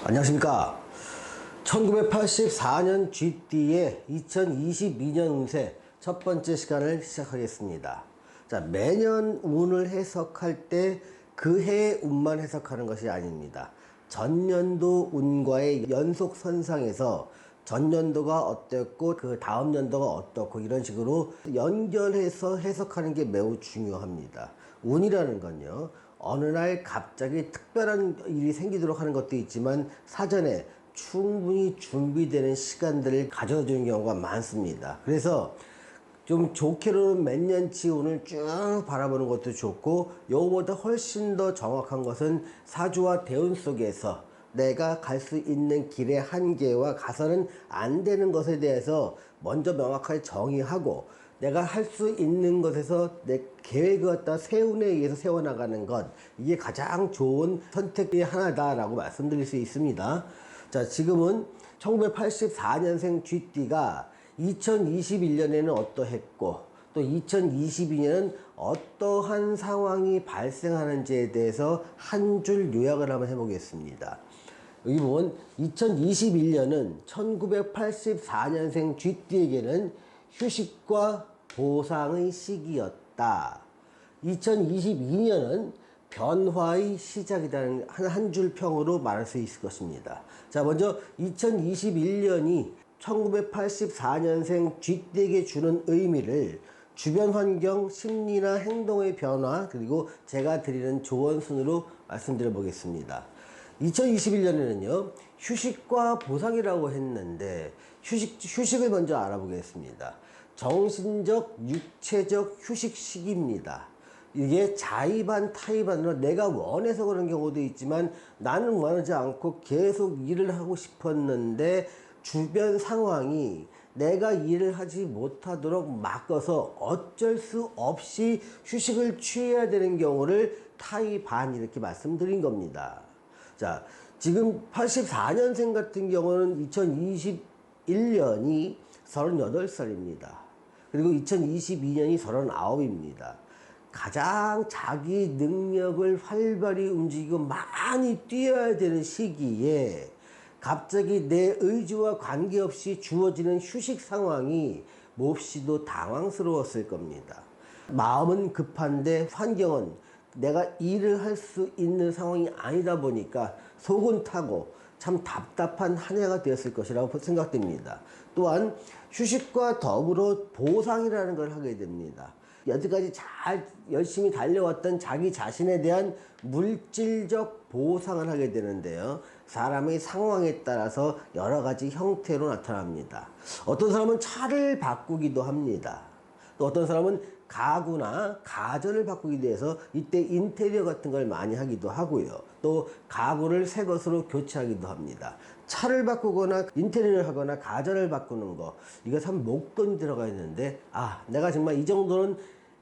안녕하십니까. 1984년 GD의 2022년 운세 첫 번째 시간을 시작하겠습니다. 자, 매년 운을 해석할 때 그 해의 운만 해석하는 것이 아닙니다. 전년도 운과의 연속선상에서 전년도가 어땠고 그 다음 연도가 어떻고 이런 식으로 연결해서 해석하는 게 매우 중요합니다. 운이라는 건요, 어느 날 갑자기 특별한 일이 생기도록 하는 것도 있지만 사전에 충분히 준비되는 시간들을 가져다 주는 경우가 많습니다. 그래서 좀 좋게로는 몇 년치 운을 쭉 바라보는 것도 좋고, 요거보다 훨씬 더 정확한 것은 사주와 대운 속에서 내가 갈 수 있는 길의 한계와 가서는 안 되는 것에 대해서 먼저 명확하게 정의하고, 내가 할 수 있는 것에서 내 계획을 갖다 세운에 의해서 세워나가는 것, 이게 가장 좋은 선택의 하나다라고 말씀드릴 수 있습니다. 자, 지금은 1984년생 GD가 2021년에는 어떠했고 또 2022년은 어떠한 상황이 발생하는지에 대해서 한 줄 요약을 한번 해보겠습니다. 여기 보면 2021년은 1984년생 GD에게는 휴식과 보상의 시기였다. 2022년은 변화의 시작이라는 한 줄 평으로 말할 수 있을 것입니다. 자, 먼저 2021년이 1984년생 GD에게 주는 의미를 주변 환경, 심리나 행동의 변화, 그리고 제가 드리는 조언 순으로 말씀드려 보겠습니다. 2021년에는요, 휴식과 보상이라고 했는데, 휴식을 먼저 알아보겠습니다. 정신적, 육체적 휴식 시기입니다. 이게 자의반 타의반으로 내가 원해서 그런 경우도 있지만 나는 원하지 않고 계속 일을 하고 싶었는데 주변 상황이 내가 일을 하지 못하도록 막아서 어쩔 수 없이 휴식을 취해야 되는 경우를 타의반 이렇게 말씀드린 겁니다. 자, 지금 84년생 같은 경우는 2021년이 38살입니다. 그리고 2022년이 39입니다. 가장 자기 능력을 활발히 움직이고 많이 뛰어야 되는 시기에 갑자기 내 의지와 관계없이 주어지는 휴식 상황이 몹시도 당황스러웠을 겁니다. 마음은 급한데 환경은 내가 일을 할 수 있는 상황이 아니다 보니까 속은 타고 참 답답한 한 해가 되었을 것이라고 생각됩니다. 또한 휴식과 더불어 보상이라는 걸 하게 됩니다. 여태까지 잘 열심히 달려왔던 자기 자신에 대한 물질적 보상을 하게 되는데요, 사람의 상황에 따라서 여러 가지 형태로 나타납니다. 어떤 사람은 차를 바꾸기도 합니다. 또 어떤 사람은 가구나 가전을 바꾸기도 해서 이때 인테리어 같은 걸 많이 하기도 하고요. 또 가구를 새 것으로 교체하기도 합니다. 차를 바꾸거나 인테리어를 하거나 가전을 바꾸는 거, 이거 참 목돈이 들어가 있는데, 내가 정말 이 정도는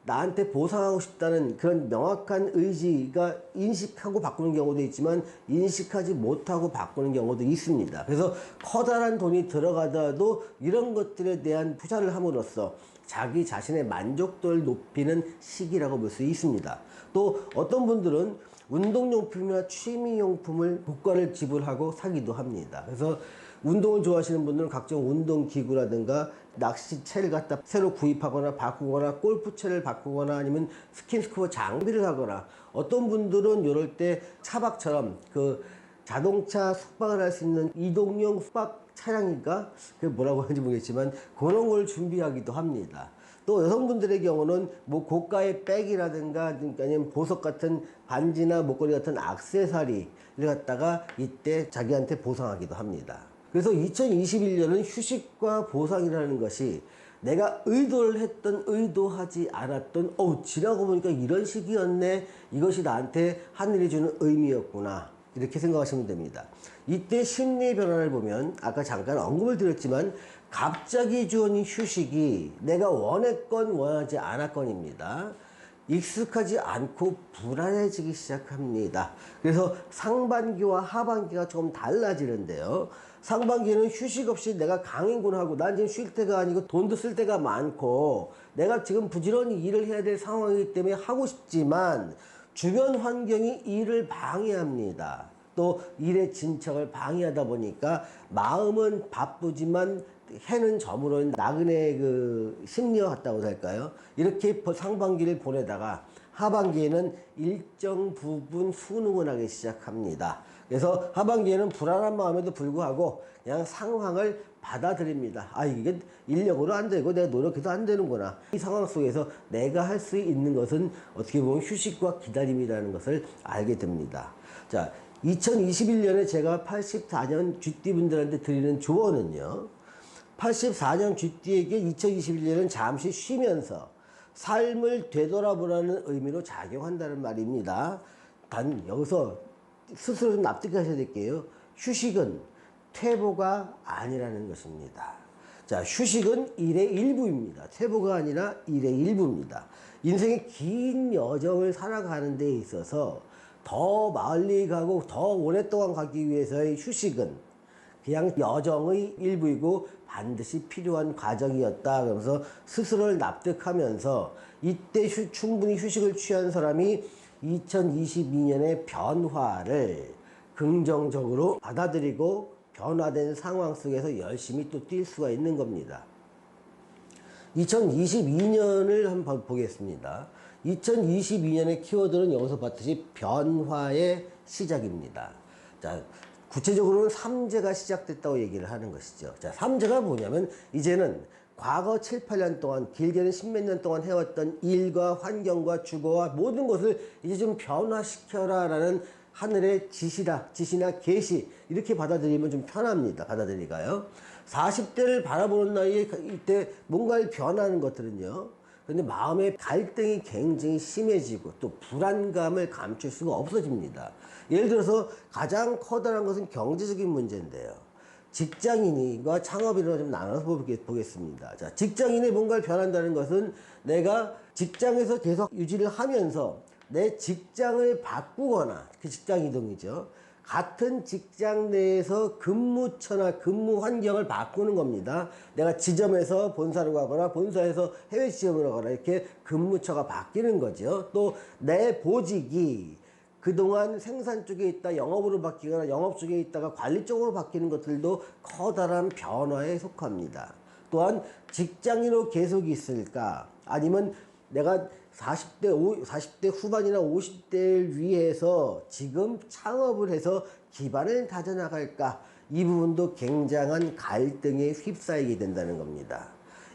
나한테 보상하고 싶다는 그런 명확한 의지가 인식하고 바꾸는 경우도 있지만 인식하지 못하고 바꾸는 경우도 있습니다. 그래서 커다란 돈이 들어가더라도 이런 것들에 대한 투자를 함으로써 자기 자신의 만족도를 높이는 시기라고 볼 수 있습니다. 또 어떤 분들은 운동용품이나 취미용품을 고가를 지불하고 사기도 합니다. 그래서 운동을 좋아하시는 분들은 각종 운동기구라든가 낚시채를 갖다 새로 구입하거나 바꾸거나 골프채를 바꾸거나 아니면 스킨스쿠버 장비를 하거나, 어떤 분들은 이럴 때 차박처럼 그 자동차 숙박을 할 수 있는 이동용 숙박 차량인가? 그게 뭐라고 하는지 모르겠지만 그런 걸 준비하기도 합니다. 또 여성분들의 경우는 뭐 고가의 백이라든가 아니면 보석 같은 반지나 목걸이 같은 액세서리를 갖다가 이때 자기한테 보상하기도 합니다. 그래서 2021년은 휴식과 보상이라는 것이 내가 의도를 했던 의도하지 않았던 지나고 보니까 이런 시기였네, 이것이 나한테 하늘이 주는 의미였구나, 이렇게 생각하시면 됩니다. 이때 심리의 변화를 보면 아까 잠깐 언급을 드렸지만 갑자기 주어진 휴식이 내가 원했건 원하지 않았건입니다. 익숙하지 않고 불안해지기 시작합니다. 그래서 상반기와 하반기가 조금 달라지는데요, 상반기는 휴식 없이 내가 강행군하고 난 지금 쉴 때가 아니고 돈도 쓸 때가 많고 내가 지금 부지런히 일을 해야 될 상황이기 때문에 하고 싶지만 주변 환경이 일을 방해합니다. 또 일의 진척을 방해하다 보니까 마음은 바쁘지만 해는 저물은 나그네 그 심리와 같다고 할까요? 이렇게 상반기를 보내다가 하반기에는 일정 부분 수능을 하기 시작합니다. 그래서 하반기에는 불안한 마음에도 불구하고 그냥 상황을 받아들입니다. 아, 이게 인력으로 안 되고 내가 노력해도 안 되는구나. 이 상황 속에서 내가 할 수 있는 것은 어떻게 보면 휴식과 기다림이라는 것을 알게 됩니다. 자, 2021년에 제가 84년 쥐띠분들한테 드리는 조언은요. 84년 쥐띠에게 2021년은 잠시 쉬면서 삶을 되돌아보라는 의미로 작용한다는 말입니다. 단 여기서 스스로 좀 납득하셔야 될게요. 휴식은 퇴보가 아니라는 것입니다. 자, 휴식은 일의 일부입니다. 퇴보가 아니라 일의 일부입니다. 인생의 긴 여정을 살아가는 데 있어서 더 멀리 가고 더 오랫동안 가기 위해서의 휴식은 그냥 여정의 일부이고 반드시 필요한 과정이었다. 그러면서 스스로를 납득하면서 이때 충분히 휴식을 취한 사람이 2022년의 변화를 긍정적으로 받아들이고 변화된 상황 속에서 열심히 또 뛸 수가 있는 겁니다. 2022년을 한번 보겠습니다. 2022년의 키워드는 여기서 봤듯이 변화의 시작입니다. 자, 구체적으로는 삼재가 시작됐다고 얘기를 하는 것이죠. 자, 삼재가 뭐냐면 이제는 과거 7, 8년 동안 길게는 10몇 년 동안 해왔던 일과 환경과 주거와 모든 것을 이제 좀 변화시켜라 라는 하늘의 지시나 계시 이렇게 받아들이면 좀 편합니다. 받아들이가요. 40대를 바라보는 나이에 이때 뭔가를 변하는 것들은요. 근데 마음의 갈등이 굉장히 심해지고 또 불안감을 감출 수가 없어집니다. 예를 들어서 가장 커다란 것은 경제적인 문제인데요. 직장인과 창업인으로 좀 나눠서 보겠습니다. 자, 직장인이 뭔가를 변한다는 것은 내가 직장에서 계속 유지를 하면서 내 직장을 바꾸거나 그 직장 이동이죠. 같은 직장 내에서 근무처나 근무 환경을 바꾸는 겁니다. 내가 지점에서 본사로 가거나 본사에서 해외 지점으로 가거나 이렇게 근무처가 바뀌는 거죠. 또 내 보직이 그동안 생산 쪽에 있다 영업으로 바뀌거나 영업 쪽에 있다가 관리 쪽으로 바뀌는 것들도 커다란 변화에 속합니다. 또한 직장인으로 계속 있을까? 아니면 내가 40대 후반이나 50대를 위해서 지금 창업을 해서 기반을 다져나갈까? 이 부분도 굉장한 갈등에 휩싸이게 된다는 겁니다.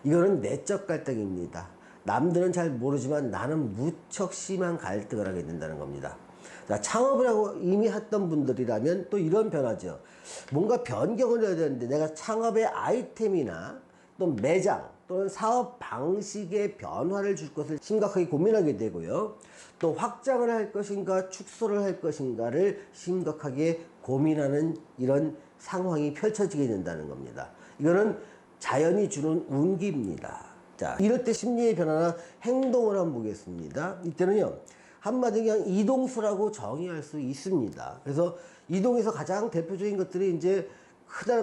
이거는 내적 갈등입니다. 남들은 잘 모르지만 나는 무척 심한 갈등을 하게 된다는 겁니다. 자, 창업을 하고 이미 했던 분들이라면 또 이런 변화죠. 뭔가 변경을 해야 되는데 내가 창업의 아이템이나 또 매장 또는 사업 방식의 변화를 줄 것을 심각하게 고민하게 되고요. 또 확장을 할 것인가 축소를 할 것인가를 심각하게 고민하는 이런 상황이 펼쳐지게 된다는 겁니다. 이거는 자연이 주는 운기입니다. 자, 이럴 때 심리의 변화나 행동을 한번 보겠습니다. 이때는요. 한마디로 그냥 이동수라고 정의할 수 있습니다. 그래서 이동에서 가장 대표적인 것들이 이제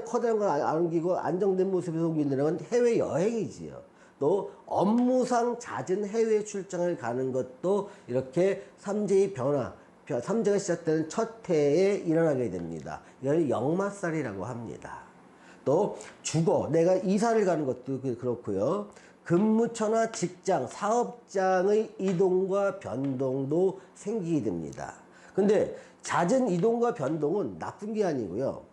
커다란 걸 안기고 안정된 모습에서 옮긴다는 건 해외여행이지요. 또 업무상 잦은 해외 출장을 가는 것도 이렇게 삼재의 변화, 삼재가 시작되는 첫 해에 일어나게 됩니다. 이걸 역마살이라고 합니다. 또 주거, 내가 이사를 가는 것도 그렇고요. 근무처나 직장, 사업장의 이동과 변동도 생기게 됩니다. 근데 잦은 이동과 변동은 나쁜 게 아니고요.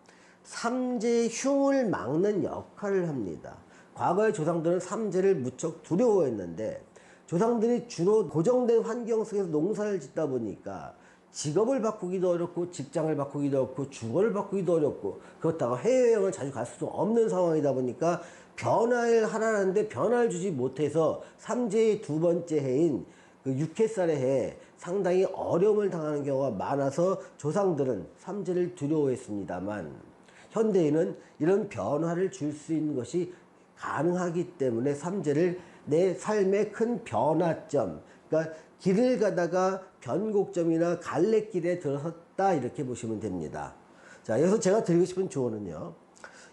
삼재의 흉을 막는 역할을 합니다. 과거의 조상들은 삼재를 무척 두려워했는데 조상들이 주로 고정된 환경 속에서 농사를 짓다 보니까 직업을 바꾸기도 어렵고 직장을 바꾸기도 어렵고 주거를 바꾸기도 어렵고 그렇다고 해외여행을 자주 갈 수도 없는 상황이다 보니까 변화를 하라는데 변화를 주지 못해서 삼재의 두 번째 해인 그 6회살의 해에 상당히 어려움을 당하는 경우가 많아서 조상들은 삼재를 두려워했습니다만 현대인은 이런 변화를 줄 수 있는 것이 가능하기 때문에 삼재를 내 삶의 큰 변화점, 그러니까 길을 가다가 변곡점이나 갈래길에 들어섰다 이렇게 보시면 됩니다. 자, 여기서 제가 드리고 싶은 조언은요.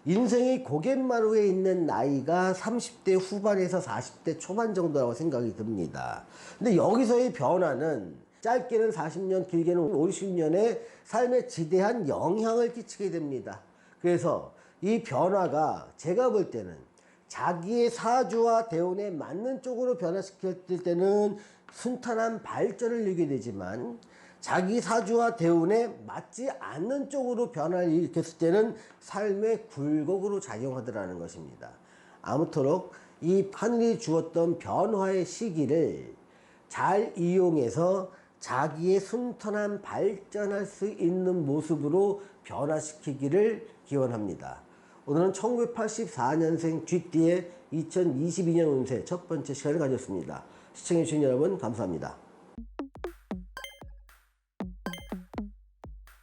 인생의 고갯마루에 있는 나이가 30대 후반에서 40대 초반 정도라고 생각이 듭니다. 근데 여기서의 변화는 짧게는 40년, 길게는 50년의 삶에 지대한 영향을 끼치게 됩니다. 그래서 이 변화가 제가 볼 때는 자기의 사주와 대운에 맞는 쪽으로 변화시켰을 때는 순탄한 발전을 이루게 되지만, 자기 사주와 대운에 맞지 않는 쪽으로 변화를 일으켰을 때는 삶의 굴곡으로 작용하더라는 것입니다. 아무쪼록 이 하늘이 주었던 변화의 시기를 잘 이용해서 자기의 순탄한 발전할 수 있는 모습으로 변화시키기를 기원합니다. 오늘은 1984년생 쥐띠의 2022년 운세 첫 번째 시간을 가졌습니다. 시청해주신 여러분 감사합니다.